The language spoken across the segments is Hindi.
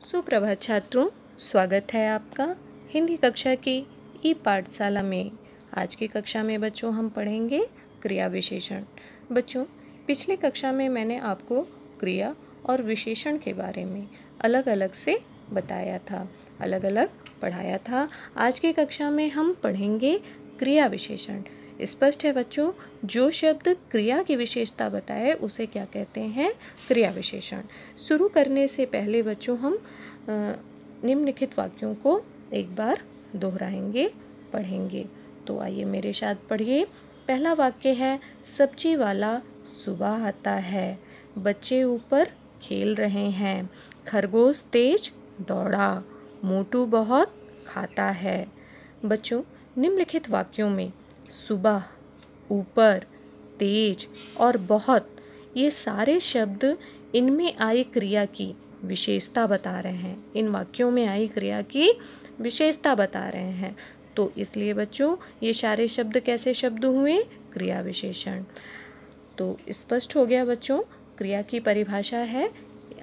सुप्रभात छात्रों, स्वागत है आपका हिंदी कक्षा की ई पाठशाला में। आज की कक्षा में बच्चों हम पढ़ेंगे क्रिया विशेषण। बच्चों, पिछली कक्षा में मैंने आपको क्रिया और विशेषण के बारे में अलग अलग से बताया था, अलग अलग पढ़ाया था। आज की कक्षा में हम पढ़ेंगे क्रिया विशेषण। स्पष्ट है बच्चों, जो शब्द क्रिया की विशेषता बताए उसे क्या कहते हैं? क्रिया विशेषण। शुरू करने से पहले बच्चों हम निम्नलिखित वाक्यों को एक बार दोहराएंगे, पढ़ेंगे। तो आइए मेरे साथ पढ़िए। पहला वाक्य है, सब्जी वाला सुबह आता है, बच्चे ऊपर खेल रहे हैं, खरगोश तेज दौड़ा, मोटू बहुत खाता है। बच्चों, निम्नलिखित वाक्यों में सुबह, ऊपर, तेज और बहुत, ये सारे शब्द इनमें आई क्रिया की विशेषता बता रहे हैं। इन वाक्यों में आई क्रिया की विशेषता बता रहे हैं। तो इसलिए बच्चों ये सारे शब्द कैसे शब्द हुए? क्रिया विशेषण। तो स्पष्ट हो गया बच्चों, क्रिया की परिभाषा है।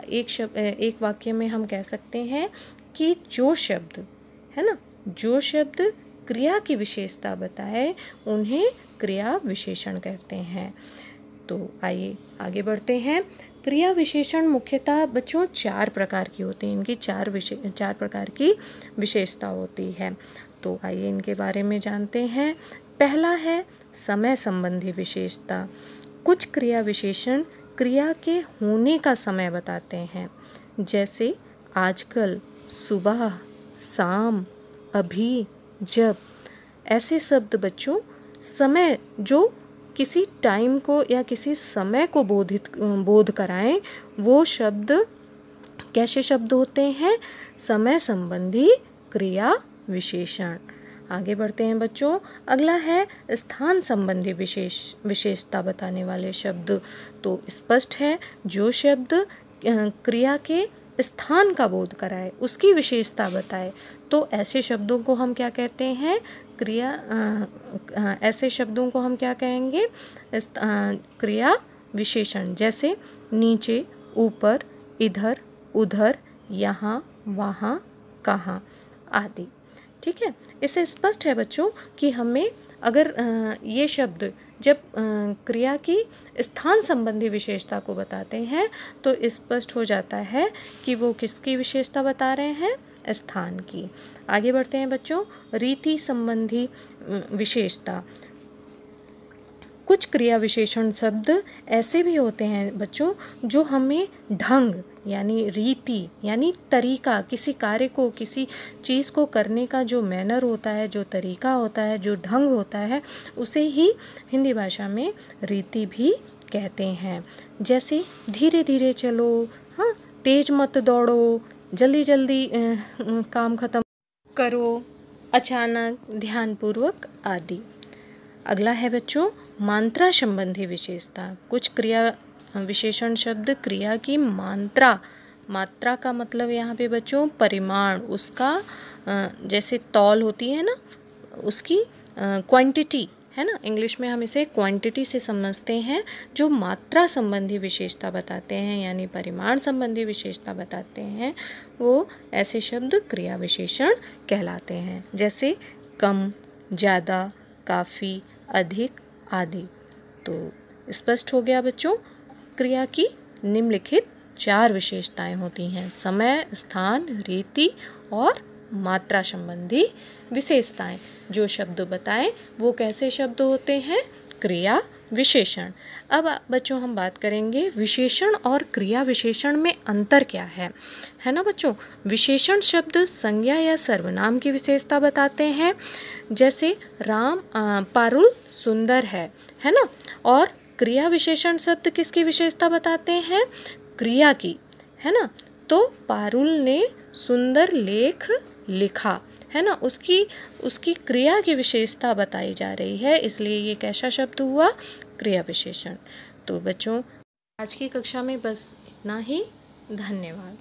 एक वाक्य में हम कह सकते हैं कि जो शब्द है ना, जो शब्द क्रिया की विशेषता बताए उन्हें क्रिया विशेषण कहते हैं। तो आइए आगे बढ़ते हैं। क्रिया विशेषण मुख्यतः बच्चों 4 प्रकार की होती हैं। इनकी 4 प्रकार की विशेषता होती है। तो आइए इनके बारे में जानते हैं। पहला है समय संबंधी विशेषता। कुछ क्रिया विशेषण क्रिया के होने का समय बताते हैं, जैसे आजकल, सुबह, शाम, अभी, जब। ऐसे शब्द बच्चों समय, जो किसी टाइम को या किसी समय को बोध कराएं, वो शब्द कैसे शब्द होते हैं? समय संबंधी क्रिया विशेषण। आगे बढ़ते हैं बच्चों। अगला है स्थान संबंधी विशेषता बताने वाले शब्द। तो स्पष्ट है, जो शब्द क्रिया के स्थान का बोध कराए, उसकी विशेषता बताए, तो ऐसे शब्दों को हम क्या कहते हैं? ऐसे शब्दों को हम क्या कहेंगे? क्रिया विशेषण। जैसे नीचे, ऊपर, इधर, उधर, यहाँ, वहाँ, कहाँ आदि। ठीक है, इससे स्पष्ट है बच्चों कि हमें अगर ये शब्द जब क्रिया की स्थान संबंधी विशेषता को बताते हैं तो स्पष्ट हो जाता है कि वो किसकी विशेषता बता रहे हैं? स्थान की। आगे बढ़ते हैं बच्चों। रीति संबंधी विशेषता। कुछ क्रिया विशेषण शब्द ऐसे भी होते हैं बच्चों जो हमें ढंग यानी रीति यानी तरीका, किसी कार्य को, किसी चीज़ को करने का जो मैनर होता है, जो तरीका होता है, जो ढंग होता है, उसे ही हिंदी भाषा में रीति भी कहते हैं। जैसे धीरे धीरे चलो, हाँ, तेज मत दौड़ो, जल्दी जल्दी काम खत्म करो, अचानक, ध्यानपूर्वक आदि। अगला है बच्चों मात्रा संबंधी विशेषता। कुछ क्रिया विशेषण शब्द क्रिया की मात्रा का मतलब यहाँ पे बच्चों परिमाण, उसका जैसे तौल होती है ना, उसकी क्वांटिटी है ना, इंग्लिश में हम इसे क्वांटिटी से समझते हैं। जो मात्रा संबंधी विशेषता बताते हैं यानी परिमाण संबंधी विशेषता बताते हैं, वो ऐसे शब्द क्रिया विशेषण कहलाते हैं। जैसे कम, ज़्यादा, काफ़ी, अधिक आदि। तो स्पष्ट हो गया बच्चों, क्रिया की निम्नलिखित 4 विशेषताएं होती हैं: समय, स्थान, रीति और मात्रा संबंधी विशेषताएं। जो शब्द बताएं वो कैसे शब्द होते हैं? क्रिया विशेषण। अब बच्चों हम बात करेंगे विशेषण और क्रिया विशेषण में अंतर क्या है ना बच्चों। विशेषण शब्द संज्ञा या सर्वनाम की विशेषता बताते हैं, जैसे राम पारुल सुंदर है ना। और क्रिया विशेषण शब्द किसकी विशेषता बताते हैं? क्रिया की, है ना। तो पारुल ने सुंदर लेख लिखा, है ना, उसकी क्रिया की विशेषता बताई जा रही है, इसलिए ये कैसा शब्द हुआ? क्रिया विशेषण। तो बच्चों आज की कक्षा में बस इतना ही। धन्यवाद।